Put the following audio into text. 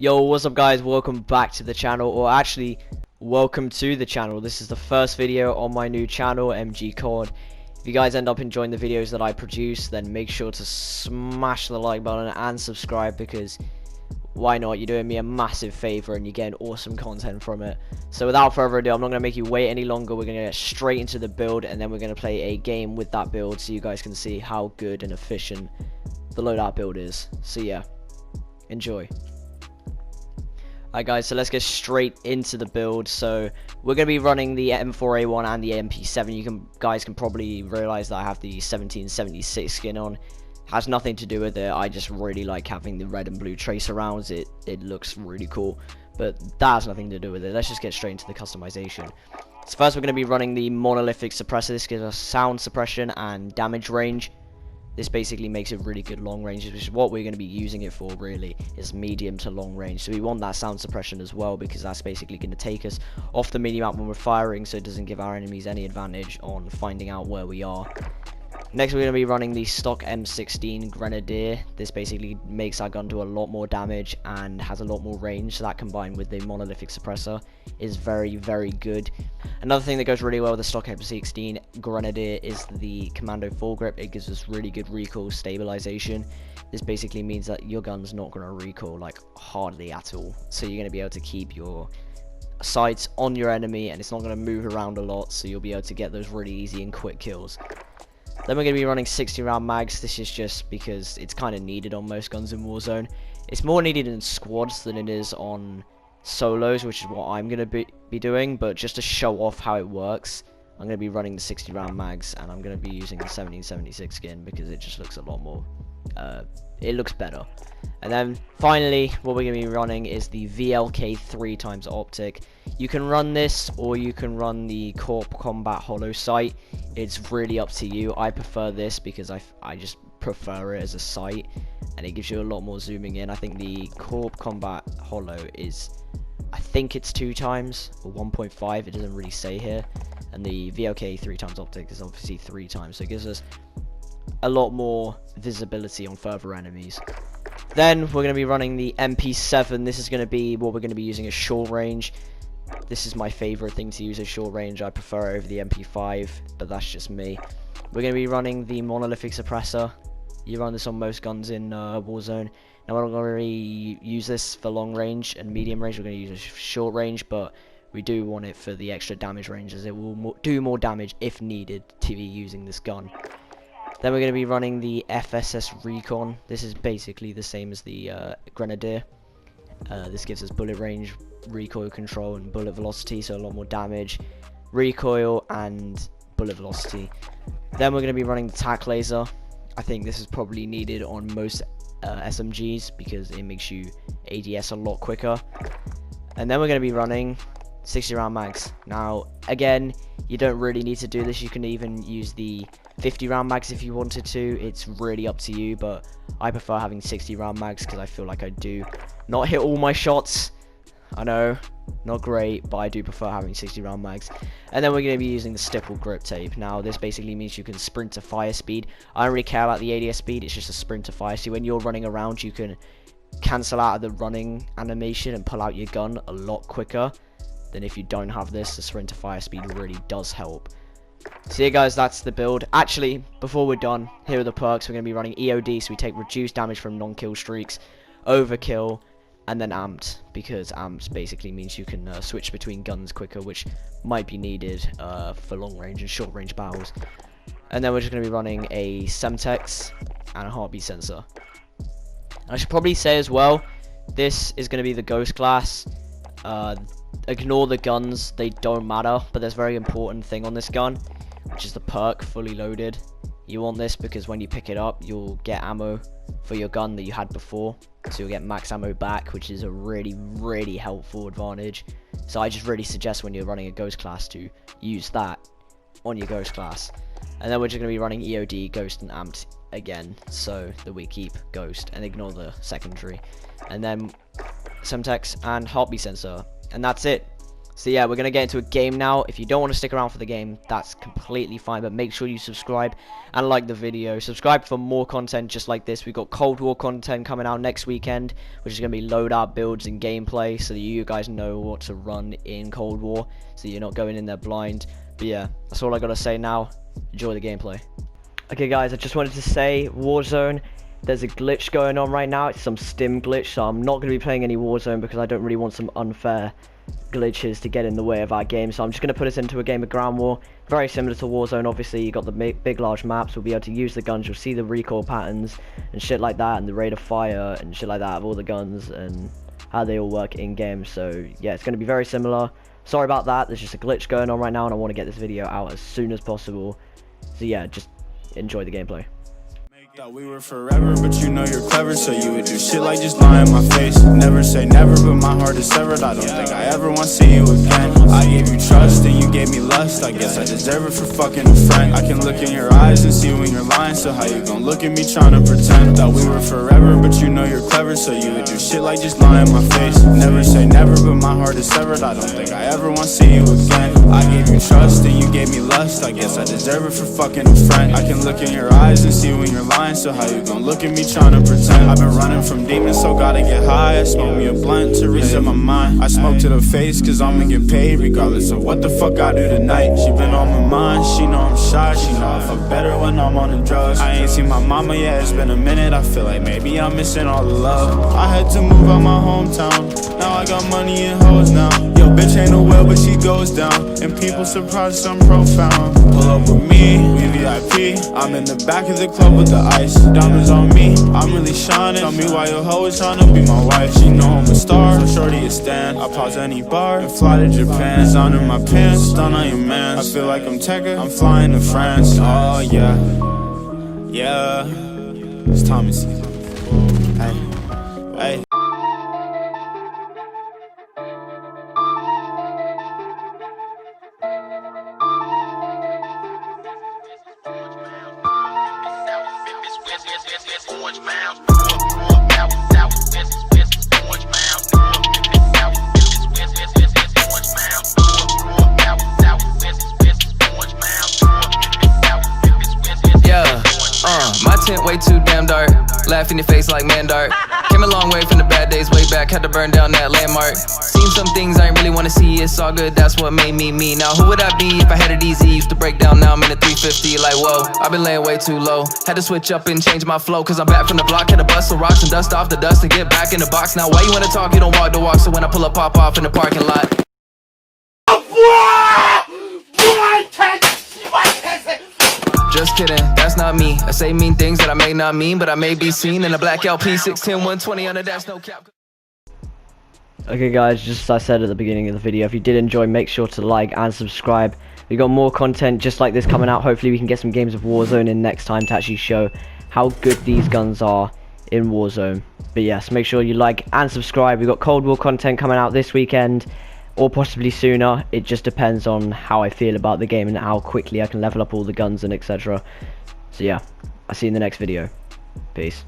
Yo, what's up guys, welcome back to the channel, or actually welcome to the channel. This is the first video on my new channel, MGCOD. If you guys end up enjoying the videos that I produce, then make sure to smash the like button and subscribe, because why not? You're doing me a massive favor and you're getting awesome content from it. So without further ado, I'm not going to make you wait any longer. We're going to get straight into the build, and then we're going to play a game with that build so you guys can see how good and efficient the loadout build is. So yeah, enjoy. Alright guys, so let's get straight into the build. So we're going to be running the M4A1 and the MP7. You guys can probably realize that I have the 1776 skin on. Has nothing to do with it. I just really like having the red and blue tracer rounds. It looks really cool, but that has nothing to do with it. Let's just get straight into the customization. So first we're going to be running the monolithic suppressor. This gives us sound suppression and damage range. This basically makes it really good long range, which is what we're going to be using it for, really, is medium to long range. So we want that sound suppression as well, because that's basically going to take us off the mini-map when we're firing, so it doesn't give our enemies any advantage on finding out where we are. Next, we're going to be running the stock M16 Grenadier. This basically makes our gun do a lot more damage and has a lot more range, so that combined with the monolithic suppressor is very, very good. Another thing that goes really well with the stock M16 Grenadier is the commando foregrip. It gives us really good recoil stabilization. This basically means that your gun's not going to recoil like hardly at all, so you're going to be able to keep your sights on your enemy and it's not going to move around a lot, so you'll be able to get those really easy and quick kills. Then we're going to be running 60 round mags. This is just because it's kind of needed on most guns in Warzone. It's more needed in squads than it is on solos, which is what I'm going to be doing, but just to show off how it works, I'm going to be running the 60 round mags, and I'm going to be using the 1776 skin because it just looks a lot more, it looks better. And then finally, what we're going to be running is the VLK 3x optic. You can run this, or you can run the Corp Combat Hollow sight. It's really up to you. I prefer this because I just prefer it as a sight, and it gives you a lot more zooming in. I think the Corp Combat Hollow is, I think it's 2x or 1.5. It doesn't really say here. And the VLK 3x optic is obviously 3x, so it gives us a lot more visibility on further enemies. Then we're going to be running the MP7. This is going to be what we're going to be using as short range. This is my favorite thing to use as short range. I prefer it over the MP5, but that's just me. We're going to be running the monolithic suppressor. You run this on most guns in Warzone. Now we're not going to really use this for long range and medium range. We're going to use it for short range, but we do want it for the extra damage range, as it will do more damage if needed to be using this gun. Then we're going to be running the FSS Recon. This is basically the same as the Grenadier. This gives us bullet range, recoil control, and bullet velocity, so a lot more damage, recoil, and bullet velocity. Then we're going to be running the tac laser. I think this is probably needed on most SMGs because it makes you ADS a lot quicker. And then we're going to be running 60 round mags. Now again, you don't really need to do this. You can even use the 50 round mags if you wanted to. It's really up to you, but I prefer having 60 round mags because I feel like I do not hit all my shots. I know, not great, but I do prefer having 60 round mags. And then we're going to be using the stipple grip tape. Now this basically means you can sprint to fire speed. I don't really care about the ADS speed, it's just a sprint to fire. So when you're running around, you can cancel out of the running animation and pull out your gun a lot quicker than if you don't have this. The sprint to fire speed really does help. So yeah guys, that's the build. Actually, before we're done, here are the perks. We're going to be running EOD, so we take reduced damage from non-kill streaks, overkill, and then amped, because amped basically means you can switch between guns quicker, which might be needed for long range and short range battles. And then we're just going to be running a Semtex and a heartbeat sensor. I should probably say as well, this is going to be the ghost class. Ignore the guns, they don't matter, but there's a very important thing on this gun, which is the perk fully loaded. You want this because when you pick it up, you'll get ammo for your gun that you had before, so you'll get max ammo back, which is a really, really helpful advantage. So I just really suggest when you're running a ghost class to use that on your ghost class. And then we're just going to be running EOD, ghost, and amped again, so that we keep ghost and ignore the secondary. And then Semtex and heartbeat sensor, and that's it. So yeah, we're gonna get into a game now. If you don't want to stick around for the game, that's completely fine, but make sure you subscribe and like the video. Subscribe for more content just like this. We've got Cold War content coming out next weekend, which is gonna be loadout builds and gameplay, so that you guys know what to run in Cold War, so you're not going in there blind. But yeah, that's all I gotta say now. Enjoy the gameplay. Okay guys, I just wanted to say, Warzone, there's a glitch going on right now. It's some stim glitch, so I'm not going to be playing any Warzone because I don't really want some unfair glitches to get in the way of our game. So I'm just going to put us into a game of ground war, very similar to Warzone. Obviously, you got the big large maps. We'll be able to use the guns. You'll see the recoil patterns and shit like that, and the rate of fire and shit like that of all the guns and how they all work in game. So yeah, it's going to be very similar. Sorry about that. There's just a glitch going on right now, and I want to get this video out as soon as possible. So yeah, just enjoy the gameplay. Thought we were forever, but you know you're clever, so you would do shit like just lie in my face. Never say never, but my heart is severed. I don't think I ever want to see you again. I gave you trust and you gave me lust. I guess I deserve it for fucking a friend. I can look in your eyes and see when you're lying, so how you gonna look at me trying to pretend? Thought we were forever, but you know you're clever, so you would do shit like just lie in my face. Never say never, but my heart is severed. I don't think I ever want to see you again. I gave you trust and you gave me lust. I guess I deserve it for fucking a friend. I can look in your eyes and see when you're lying, so how you gon' look at me trying to pretend? I've been running from demons, so gotta get high. I smoke me a blunt to reset my mind. I smoke to the face, cause I'ma get paid regardless of what the fuck I do tonight. She been on my mind, she know I'm shy. She know I fuck better when I'm on the drugs. I ain't seen my mama yet, it's been a minute. I feel like maybe I'm missing all the love. I had to move out my hometown. Now I got money and hoes now. Yo, bitch ain't no well, but she goes down. And people surprised I'm profound. Pull up with me, we VIP. I'm in the back of the club with the ice. Diamonds on me, I'm really shining. Tell me why your hoe is tryna be my wife. She know I'm a star, so shorty a stand. I pause any bar and fly to Japan. Design in my pants, stun on your man. I feel like I'm Tekka, I'm flying to France. Oh yeah, yeah. It's Tommy C. Hey, hey. My tent way too damn dark. Laugh in your face like man dart. Came a long way from the bad days way back. Had to burn down that landmark. Seen some things I ain't really wanna see. It's all good, that's what made me me. Now who would I be if I had it easy? Used to break down, now I'm in a 350. Like whoa, I've been laying way too low. Had to switch up and change my flow, cause I'm back from the block. Had to bustle rocks and dust off the dust to get back in the box. Now why you wanna talk, you don't walk the walk. So when I pull up, pop off in the parking lot. Just kidding, that's not me. I say mean things that I may not mean, but I may be seen in a black LP 610 120 on the dash, no cap. Okay guys, just as I said at the beginning of the video, if you did enjoy, make sure to like and subscribe. We got more content just like this coming out. Hopefully we can get some games of Warzone in next time to actually show how good these guns are in Warzone. But yes, make sure you like and subscribe. We got Cold War content coming out this weekend, or possibly sooner. It just depends on how I feel about the game and how quickly I can level up all the guns and etc. So yeah, I'll see you in the next video. Peace.